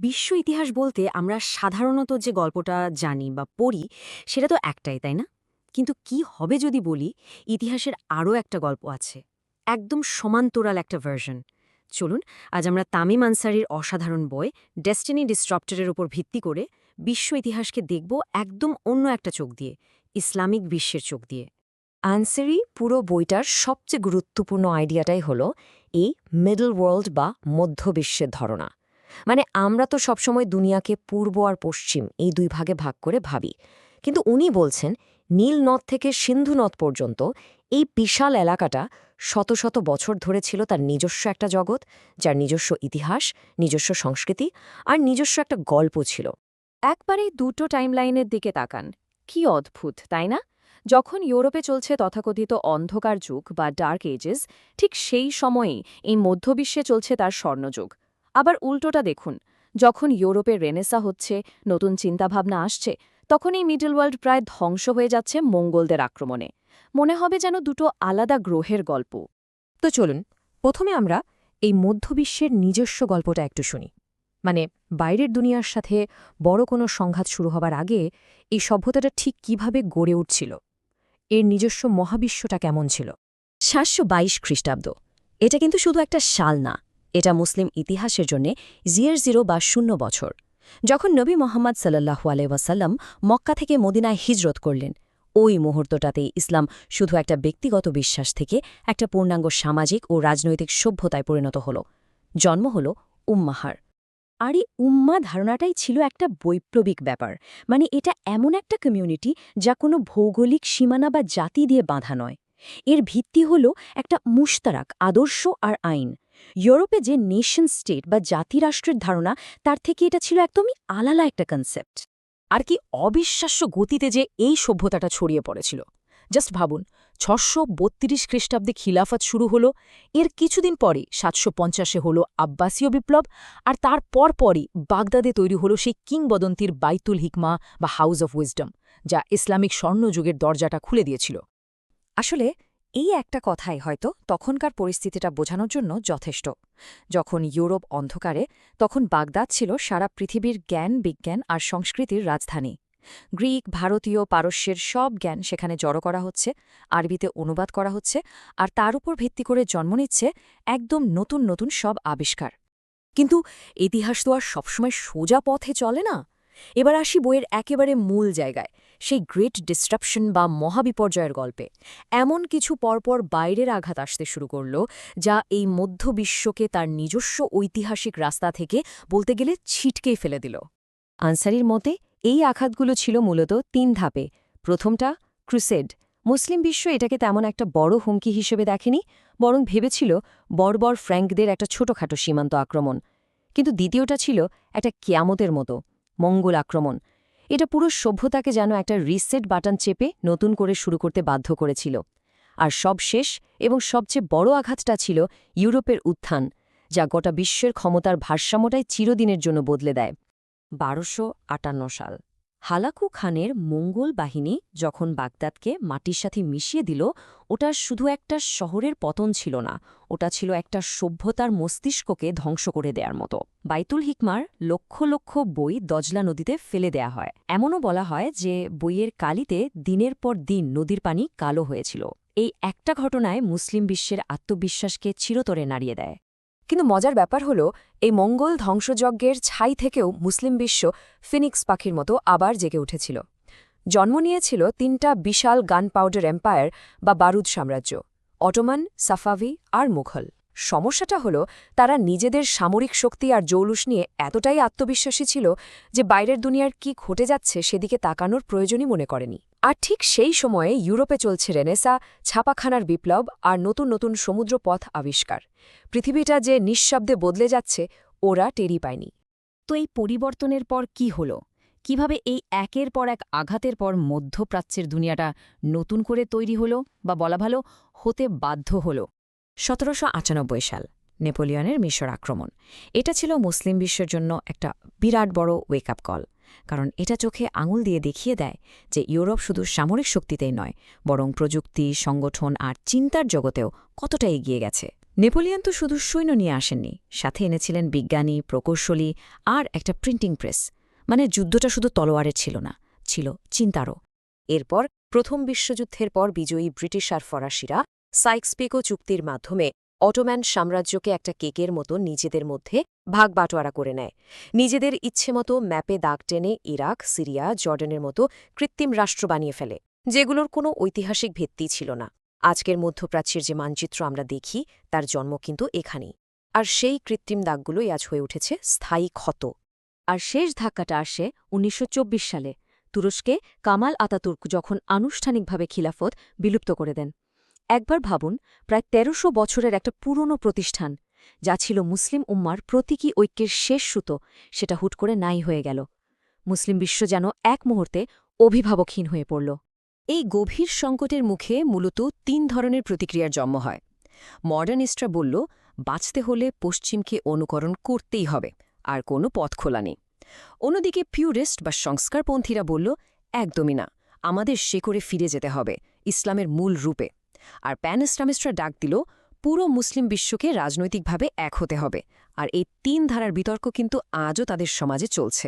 বিশ্ব ইতিহাস বলতে আমরা সাধারণত যে গল্পটা জানি বা পড়ি সেটা তো একটাই, তাই না? কিন্তু কি হবে যদি বলি ইতিহাসের আরও একটা গল্প আছে, একদম সমান্তরাল একটা ভার্সন। চলুন আজ আমরা তামিম আনসারির অসাধারণ বই ডেস্টিনি ডিস্ট্রাপ্টরের উপর ভিত্তি করে বিশ্ব ইতিহাসকে দেখব একদম অন্য একটা চোখ দিয়ে, ইসলামিক বিশ্বের চোখ দিয়ে। আনসারি পুরো বইটার সবচেয়ে গুরুত্বপূর্ণ আইডিয়াটাই হলো এই মিডল ওয়ার্ল্ড বা মধ্যবিশ্বের ধারণা। মানে আমরা তো সবসময় দুনিয়াকে পূর্ব আর পশ্চিম এই দুই ভাগে ভাগ করে ভাবি, কিন্তু উনি বলছেন নীল নদ থেকে সিন্ধু নদ পর্যন্ত এই বিশাল এলাকাটা শত শত বছর ধরে ছিল তার নিজস্ব একটা জগৎ, যার নিজস্ব ইতিহাস, নিজস্ব সংস্কৃতি আর নিজস্ব একটা গল্প ছিল। একবারেই দুটো টাইমলাইনের দিকে তাকান। কি অদ্ভুত, তাই না? যখন ইউরোপে চলছে তথাকথিত অন্ধকার যুগ বা ডার্ক এজেস, ঠিক সেই সময়েই এই মধ্যবিশ্বে চলছে তার স্বর্ণযুগ। আবার উল্টোটা দেখুন, যখন ইউরোপে রেনেসা হচ্ছে, নতুন চিন্তাভাবনা আসছে, তখন এই মিডল ওয়ার্ল্ড প্রায় ধ্বংস হয়ে যাচ্ছে মঙ্গলদের আক্রমণে। মনে হবে যেন দুটো আলাদা গ্রহের গল্প। তো চলুন প্রথমে আমরা এই মধ্যবিশ্বের নিজস্ব গল্পটা একটু শুনি। মানে বাইরের দুনিয়ার সাথে বড় কোনো সংঘাত শুরু হবার আগে এই সভ্যতাটা ঠিক কিভাবে গড়ে উঠছিল, এর নিজস্ব মহাবিশ্বটা কেমন ছিল। 722 খ্রিস্টাব্দ, এটা কিন্তু শুধু একটা সাল না, এটা মুসলিম ইতিহাসের জন্য 0 বা 0 বছর। যখন নবী মোহাম্মদ সাল্লাল্লাহু আলাইহি ওয়াসাল্লাম মক্কা থেকে মদিনায় হিজরত করলেন, ওই মুহূর্তটাতেই ইসলাম শুধু একটা ব্যক্তিগত বিশ্বাস থেকে একটা পূর্ণাঙ্গ সামাজিক ও রাজনৈতিক সভ্যতায় পরিণত হল। জন্ম হল উম্মাহার। আর এই উম্মা ধারণাটাই ছিল একটা বৈপ্লবিক ব্যাপার। মানে এটা এমন একটা কমিউনিটি যা কোনো ভৌগোলিক সীমানা বা জাতি দিয়ে বাঁধা নয়। এর ভিত্তি হল একটা মুশতারাক আদর্শ আর আইন। ইউরোপে যে নেশন স্টেট বা জাতিরাষ্ট্রের ধারণা, তার থেকে এটা ছিল একদমই আলাদা একটা কনসেপ্ট। আর কি অবিশ্বাস্য গতিতে যে এই সভ্যতাটা ছড়িয়ে পড়েছিল। জাস্ট ভাবুন, 632 খ্রিস্টাব্দে খিলাফত শুরু হলো, এর কিছুদিন পরে 750-এ হলো আব্বাসীয় বিপ্লব, আর তার পরপরই বাগদাদে তৈরি হলো সেই কিংবদন্তির বাইতুল হিকমা বা হাউস অফ উইজডম, যা ইসলামিক স্বর্ণযুগের দরজাটা খুলে দিয়েছিল। আসলে এই একটা কথাই হয়তো তখনকার পরিস্থিতিটা বোঝানোর জন্য যথেষ্ট। যখন ইউরোপ অন্ধকারে, তখন বাগদাদ ছিল সারা পৃথিবীর জ্ঞান, বিজ্ঞান আর সংস্কৃতির রাজধানী। গ্রিক, ভারতীয়, পারস্যের সব জ্ঞান সেখানে জড়ো করা হচ্ছে, আরবিতে অনুবাদ করা হচ্ছে, আর তার উপর ভিত্তি করে জন্ম নিচ্ছে একদম নতুন নতুন সব আবিষ্কার। কিন্তু ইতিহাস তো আর সবসময় সোজা পথে চলে না। এবার আসি বইয়ের একেবারে মূল জায়গায়, সেই গ্রেট ডিস্ট্রাপশন বা মহাবিপর্যয়ের গল্পে। এমন কিছু পরপর বাইরের আঘাত আসতে শুরু করল, যা এই মধ্যবিশ্বকে তার নিজস্ব ঐতিহাসিক রাস্তা থেকে বলতে গেলে ছিটকেই ফেলে দিল। আনসারির মতে এই আঘাতগুলো ছিল মূলত 3 ধাপে। প্রথমটা ক্রুসেড। মুসলিম বিশ্ব এটাকে তেমন একটা বড় হুমকি হিসেবে দেখেনি, বরং ভেবেছিল বর্বর ফ্র্যাঙ্কদের একটা ছোটখাটো সীমান্ত আক্রমণ। কিন্তু দ্বিতীয়টা ছিল একটা কিয়ামতের মতো মঙ্গল আক্রমণ। এটা পুরো সভ্যতাকে যেন একটা রিসেট বাটন চেপে নতুন করে শুরু করতে বাধ্য করেছিল। আর সব শেষ এবং সবচেয়ে বড় আঘাতটা ছিল ইউরোপের উত্থান, যা গোটা বিশ্বের ক্ষমতার ভারসাম্যটাই চিরদিনের জন্য বদলে দেয়। 1258 সাল, হালাকু খানের মঙ্গল বাহিনী যখন বাগদাদকে মাটির সাথে মিশিয়ে দিল, ওটা শুধু একটা শহরের পতন ছিল না, ওটা ছিল একটা সভ্যতার মস্তিষ্ককে ধ্বংস করে দেওয়ার মতো। বাইতুল হিকমার লক্ষ লক্ষ বই দজলা নদীতে ফেলে দেয়া হয়। এমনও বলা হয় যে বইয়ের কালিতে দিনের পর দিন নদীর পানি কালো হয়েছিল। এই একটা ঘটনায় মুসলিম বিশ্বের আত্মবিশ্বাসকে চিরতরে নাড়িয়ে দেয়। কিন্তু মজার ব্যাপার হল, এই মঙ্গল ধ্বংসযজ্ঞের ছাই থেকেও মুসলিম বিশ্ব ফিনিক্স পাখির মতো আবার জেগে উঠেছিল। জন্ম নিয়েছিল 3টা বিশাল গান পাউডার এম্পায়ার বা বারুদ সাম্রাজ্য, অটোমান, সাফাভি আর মুঘল। সমস্যাটা হল, তারা নিজেদের সামরিক শক্তি আর জৌলুস নিয়ে এতটাই আত্মবিশ্বাসী ছিল যে বাইরের দুনিয়ার কি ঘটে যাচ্ছে সেদিকে তাকানোর প্রয়োজনই মনে করেনি। আর ঠিক সেই সময়ে ইউরোপে চলছে রেনেসা, ছাপাখানার বিপ্লব আর নতুন নতুন সমুদ্রপথ আবিষ্কার। পৃথিবীটা যে নিঃশব্দে বদলে যাচ্ছে, ওরা টেরই পায়নি। তো এই পরিবর্তনের পর কি হল? কিভাবে এই একের পর এক আঘাতের পর মধ্যপ্রাচ্যের দুনিয়াটা নতুন করে তৈরি হল, বা বলা ভালো হতে বাধ্য হল? 1798 সাল, নেপোলিয়নের মিশর আক্রমণ। এটা ছিল মুসলিম বিশ্বের জন্য একটা বিরাট বড় ওয়েক আপ কল। কারণ এটা চোখে আঙুল দিয়ে দেখিয়ে দেয় যে ইউরোপ শুধু সামরিক শক্তিতেই নয়, বরং প্রযুক্তি, সংগঠন আর চিন্তার জগতেও কতটা এগিয়ে গেছে। নেপোলিয়ন তো শুধু সৈন্য নিয়ে আসেননি, সাথে এনেছিলেন বিজ্ঞানী, প্রকৌশলী আর একটা প্রিন্টিং প্রেস। মানে যুদ্ধটা শুধু তলোয়ারের ছিল না, ছিল চিন্তারও। এরপর প্রথম বিশ্বযুদ্ধের পর বিজয়ী ব্রিটিশ আর ফরাসিরা সাইক্স-পিকো চুক্তির মাধ্যমে অটোম্যান সাম্রাজ্যকে একটা কেকের মতো নিজেদের মধ্যে ভাগ বাটোয়ারা করে নেয়। নিজেদের ইচ্ছেমতো ম্যাপে দাগ টেনে ইরাক, সিরিয়া, জর্ডানের মতো কৃত্রিম রাষ্ট্র বানিয়ে ফেলে, যেগুলোর কোনো ঐতিহাসিক ভিত্তি ছিল না। আজকের মধ্যপ্রাচ্যের যে মানচিত্র আমরা দেখি তার জন্ম কিন্তু এখানেই। আর সেই কৃত্রিম দাগগুলোই আজ হয়ে উঠেছে স্থায়ী ক্ষত। আর শেষ ধাক্কাটা আসে ১৯২৪ সালে, তুরস্কে কামাল আতাতুর্ক যখন আনুষ্ঠানিকভাবে খিলাফত বিলুপ্ত করে দেন। একবার ভাবুন, প্রায় ১৩০০ বছরের একটা পুরনো প্রতিষ্ঠান, যা ছিল মুসলিম উম্মার প্রতীকী ঐক্যের শেষ সুতো, সেটা হুট করে নাই হয়ে গেল। মুসলিম বিশ্ব যেন এক মুহূর্তে অভিভাবকহীন হয়ে পড়ল। এই গভীর সংকটের মুখে মূলত ৩ ধরনের প্রতিক্রিয়ার জন্ম হয়। মডার্নিস্টরা বলল, বাঁচতে হলে পশ্চিমকে অনুকরণ করতেই হবে, আর কোনো পথ খোলা নেই। অন্যদিকে পিউরিস্ট বা সংস্কারপন্থীরা বলল, একদমই না, আমাদের শেকড়ে ফিরে যেতে হবে, ইসলামের মূল রূপে। আর প্যান ইসলামিস্টরা ডাক দিল, পুরো মুসলিম বিশ্বকে রাজনৈতিকভাবে এক হতে হবে। আর এই ৩ ধারার বিতর্ক কিন্তু আজও তাদের সমাজে চলছে।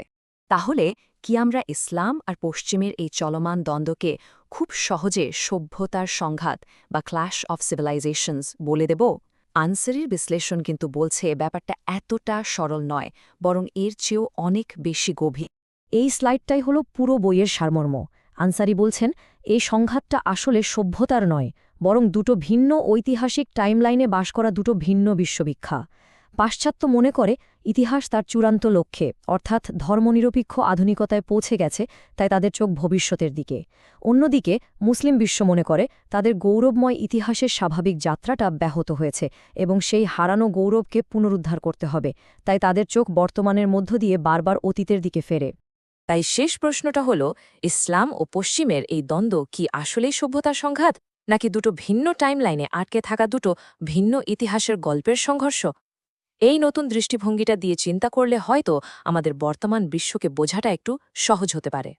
তাহলে কি আমরা ইসলাম আর পশ্চিমের এই চলমান দ্বন্দ্বকে খুব সহজে সভ্যতার সংঘাত বা ক্ল্যাশ অফ সিভিলাইজেশনস বলে দেব? আনসারির বিশ্লেষণ কিন্তু বলছে ব্যাপারটা এতটা সরল নয়, বরং এর চেয়েও অনেক বেশি গভীর। এই স্লাইডটাই হলো পুরো বইয়ের সারমর্ম। আনসারি বলছেন, এই সংঘাতটা আসলে সভ্যতার নয়, বরং দুটো ভিন্ন ঐতিহাসিক টাইমলাইনে বাস করা দুটো ভিন্ন বিশ্ববিখ্যা। পাশ্চাত্য মনে করে ইতিহাস তার চূড়ান্ত লক্ষ্যে, অর্থাৎ ধর্মনিরপেক্ষ আধুনিকতায় পৌঁছে গেছে, তাই তাদের চোখ ভবিষ্যতের দিকে। অন্যদিকে মুসলিম বিশ্ব মনে করে তাদের গৌরবময় ইতিহাসের স্বাভাবিক যাত্রাটা ব্যাহত হয়েছে এবং সেই হারানো গৌরবকে পুনরুদ্ধার করতে হবে, তাই তাদের চোখ বর্তমানের মধ্য দিয়ে বারবার অতীতের দিকে ফেরে। তাই শেষ প্রশ্নটা হল, ইসলাম ও পশ্চিমের এই দ্বন্দ্ব কি আসলেই সভ্যতার সংঘাত, নাকি দুটো ভিন্ন টাইমলাইনে আটকে থাকা দুটো ভিন্ন ইতিহাসের গল্পের সংঘর্ষ? এই নতুন দৃষ্টিভঙ্গিটা দিয়ে চিন্তা করলে হয়তো আমাদের বর্তমান বিশ্বকে বোঝাটা একটু সহজ হতে পারে।